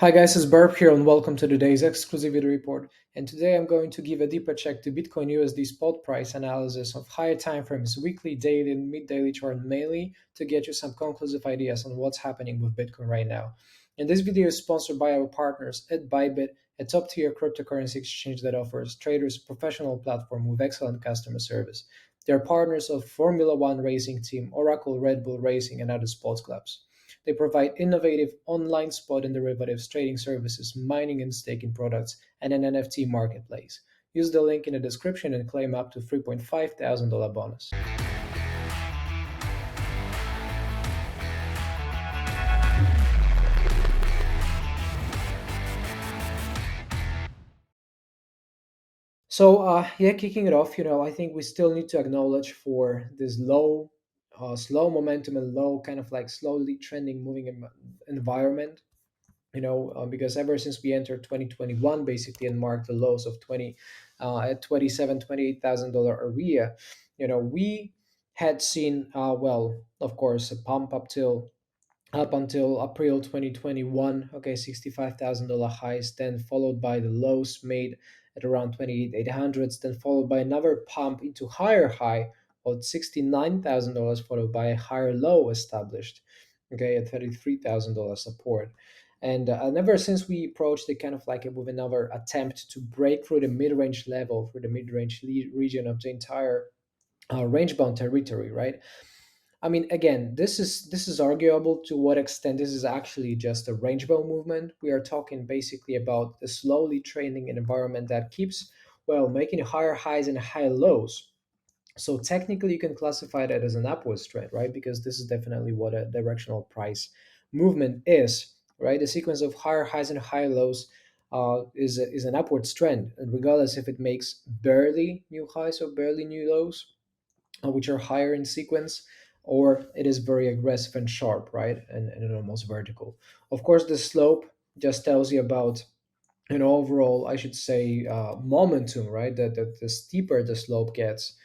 Hi guys, it's Burp here and welcome to today's exclusivity report. And today I'm going to give a deeper check to Bitcoin USD spot price analysis of higher time frames, weekly, daily, and mid-daily chart mainly to get you some conclusive ideas on what's happening with Bitcoin right now. And this video is sponsored by our partners at Bybit, a top-tier cryptocurrency exchange that offers traders a professional platform with excellent customer service. They are partners of Formula One racing team, Oracle, Red Bull Racing, and other sports clubs. They provide innovative online spot and derivatives trading services, mining and staking products, and an NFT marketplace. Use the link in the description and claim up to $3,500 bonus. So, kicking it off, I think we still need to acknowledge for this slow momentum and low kind of like slowly trending moving environment. Because ever since we entered 2021 basically and marked the lows of 20 at 27 $28,000 area, we had seen of course a pump up until April 2021, okay, $65,000 highs, then followed by the lows made at around 28,800s, then followed by another pump into higher high of $69,000, followed by a higher low established, okay, at $33,000 support. And ever since we approached it kind of like with another attempt to break through the mid-range level, through the mid-range region of the entire range-bound territory, right? I mean, again, this is arguable to what extent this is actually just a range bound movement. We are talking basically about a slowly trending environment that keeps, making higher highs and higher lows. So technically, you can classify that as an upwards trend, right? Because this is definitely what a directional price movement is, right? The sequence of higher highs and higher lows is an upwards trend, and regardless if it makes barely new highs or barely new lows, which are higher in sequence, or it is very aggressive and sharp, right? And almost vertical. Of course, the slope just tells you about an overall, I should say, momentum, right? That the steeper the slope gets,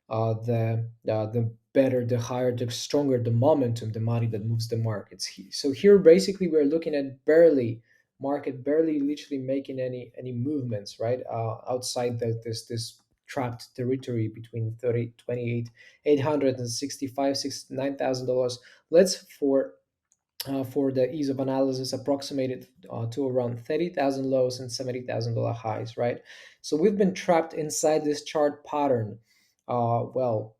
the better, the higher, the stronger the momentum, the money that moves the markets. So here, basically, we're looking at barely, literally making any movements, right? Outside this trapped territory between 30 28 800 and 65 $69,000. Let's for the ease of analysis, approximated to around 30,000 lows and $70,000 highs, right? So we've been trapped inside this chart pattern, uh, well,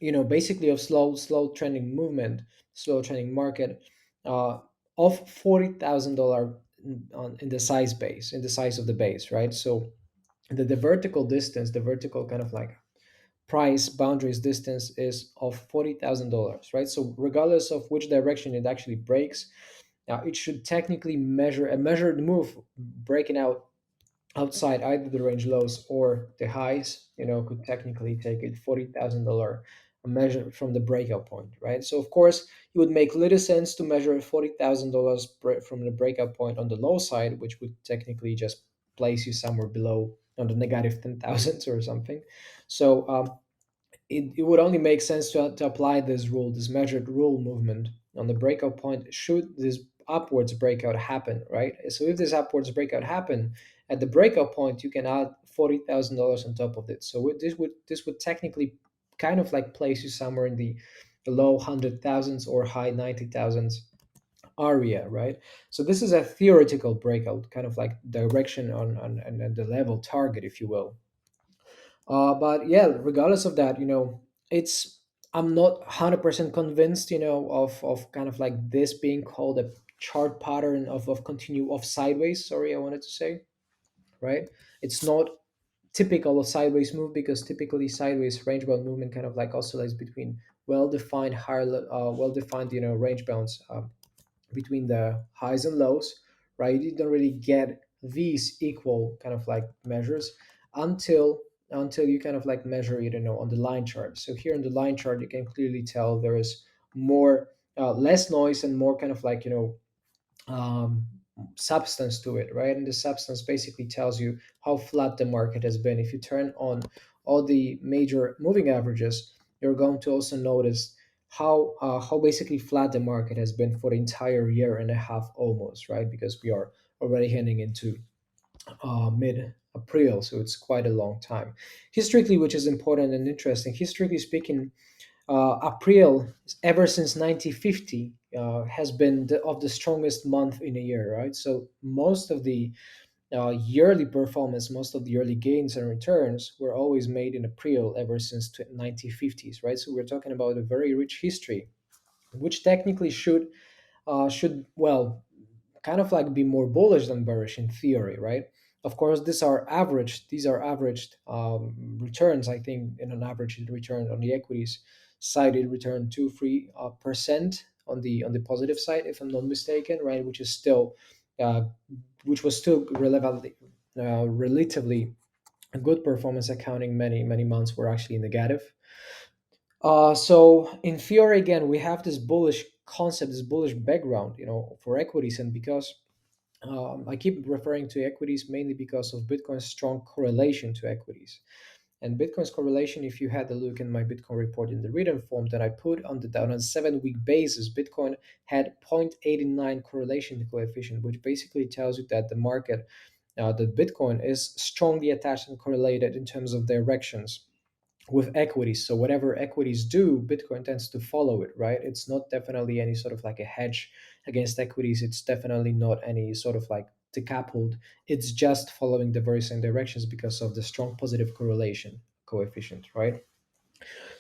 basically of slow trending movement, slow trending market, uh, of $40,000 in the size base, in the size of the base, right? So the vertical distance, the vertical kind of like price boundaries distance is of $40,000, right? So regardless of which direction it actually breaks, it should technically measure a measured move breaking out outside either the range lows or the highs, could technically take it $40,000 a measure from the breakout point, right? So of course, it would make little sense to measure $40,000 from the breakout point on the low side, which would technically just place you somewhere below on the negative 10,000s or something. So it would only make sense to apply this rule, this measured rule movement on the breakout point should this upwards breakout happen, right? So if this upwards breakout happen at the breakout point, you can add $40,000 on top of it. So this would technically kind of like place you somewhere in the low 100,000s or high 90,000s area, right? So this is a theoretical breakout, kind of like direction on the level target, if you will. But yeah, regardless of that, it's I'm not 100% convinced, of kind of like this being called a chart pattern of continue of sideways. Sorry, I wanted to say, right? It's not typical of sideways move because typically sideways range bound movement kind of like oscillates between well-defined well-defined range bounds between the highs and lows, right? You don't really get these equal kind of like measures until you kind of like measure it, on the line chart. So here in the line chart, you can clearly tell there is more less noise and more kind of like substance to it, right? And the substance basically tells you how flat the market has been. If you turn on all the major moving averages, you're going to also notice how basically flat the market has been for the entire year and a half almost, right? Because we are already heading into mid April, so it's quite a long time. Historically, which is important and interesting, historically speaking, April, ever since 1950, has been of the strongest month in a year, right? So most of the yearly performance, most of the yearly gains and returns were always made in April ever since 1950s, right? So we're talking about a very rich history, which technically should well kind of like be more bullish than bearish in theory, right? Of course, these are averaged returns. I think in an average return on the equities side, it returned 2-3% on the positive side, if I'm not mistaken, right? Uh, which was still relatively a good performance, accounting many months were actually negative. So in theory, again, we have this bullish concept, this bullish background, for equities, and because I keep referring to equities mainly because of Bitcoin's strong correlation to equities. And Bitcoin's correlation, if you had a look in my Bitcoin report in the written form that I put on a 7-week basis, Bitcoin had 0.89 correlation coefficient, which basically tells you that the market, that Bitcoin is strongly attached and correlated in terms of directions with equities. So whatever equities do, Bitcoin tends to follow it, right? It's not definitely any sort of like a hedge against equities. It's definitely not any sort of like decoupled. It's just following the very same directions because of the strong positive correlation coefficient, right?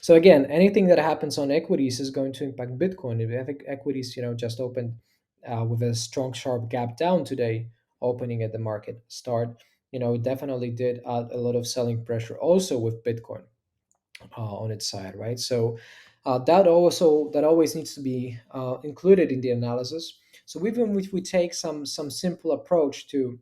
So again, anything that happens on equities is going to impact Bitcoin. If equities, just opened with a strong, sharp gap down today, opening at the market start, it definitely did add a lot of selling pressure also with Bitcoin on its side, right? So that always needs to be included in the analysis. So even if we take some simple approach to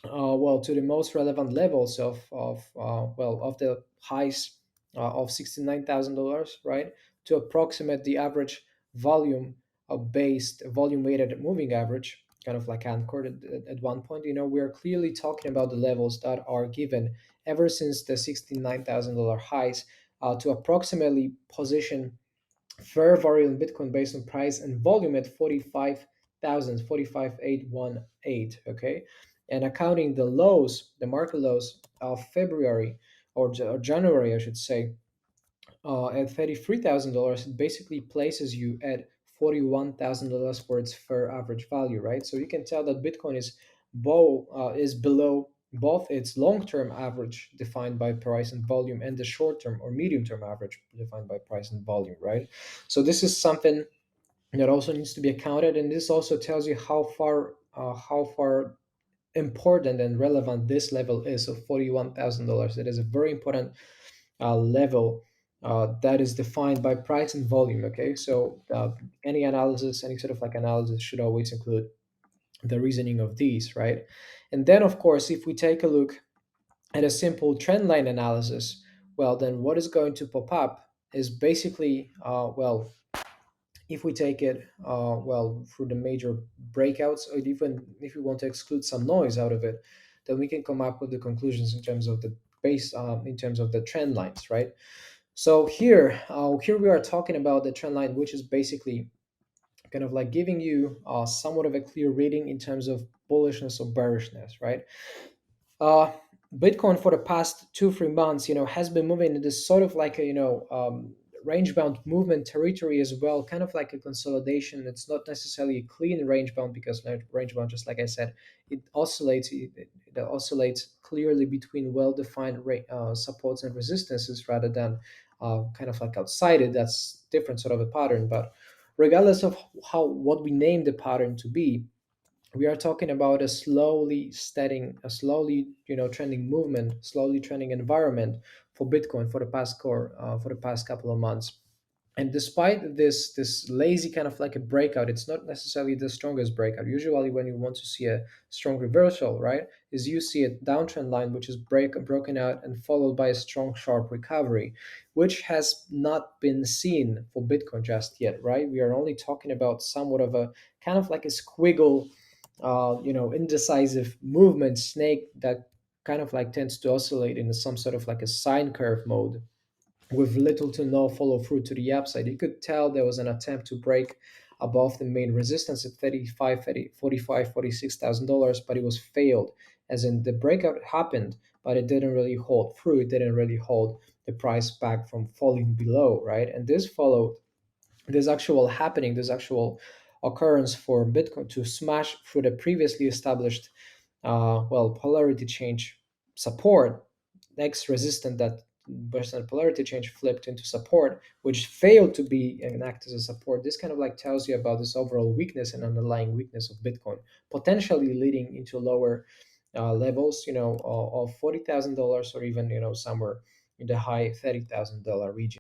to the most relevant levels of the highs of $69,000, right, to approximate the average volume based volume weighted moving average, kind of like anchored at one point. We are clearly talking about the levels that are given ever since the $69,000 highs to approximately position fair value in Bitcoin based on price and volume at 45,000, 45,818. Okay. And accounting the lows, the market lows of February or January, I should say, at $33,000, it basically places you at $41,000 for its fair average value, right? So you can tell that Bitcoin is below both its long-term average defined by price and volume and the short-term or medium-term average defined by price and volume, right? So this is something that also needs to be accounted, and this also tells you how far important and relevant this level is of $41,000. It is a very important level that is defined by price and volume. Okay, so any sort of like analysis should always include the reasoning of these, right? And then, of course, if we take a look at a simple trend line analysis, well, then what is going to pop up is basically, if we take it through the major breakouts, or even if we want to exclude some noise out of it, then we can come up with the conclusions in terms of the in terms of the trend lines, right? So here we are talking about the trend line, which is basically kind of like giving you somewhat of a clear reading in terms of bullishness or bearishness, right? uh, Bitcoin for the past 2-3 months, has been moving in this sort of like a range bound movement territory as well, kind of like a consolidation. It's not necessarily a clean range bound because range bound, just like I said, it oscillates. It oscillates clearly between well-defined supports and resistances rather than kind of like outside it. That's different sort of a pattern, but regardless of what we name the pattern to be, we are talking about a slowly trending movement, slowly trending environment for Bitcoin for the past couple of months. And despite this lazy kind of like a breakout, it's not necessarily the strongest breakout. Usually when you want to see a strong reversal, right, is you see a downtrend line which is broken out and followed by a strong sharp recovery, which has not been seen for Bitcoin just yet, right? We are only talking about somewhat of a kind of like a squiggle, indecisive movement snake that kind of like tends to oscillate in some sort of like a sine curve mode. with little to no follow through to the upside. You could tell there was an attempt to break above the main resistance at 35, 30, 45, $46,000, but it was failed. As in the breakout happened, but it didn't really hold through. It didn't really hold the price back from falling below, right? And this followed this actual happening, this actual occurrence for Bitcoin to smash through the previously established, polarity change support, next resistance that versus polarity change flipped into support, which failed to be and act as a support. This kind of like tells you about this overall weakness and underlying weakness of Bitcoin, potentially leading into lower levels, of $40,000 or even somewhere in the high $30,000 region.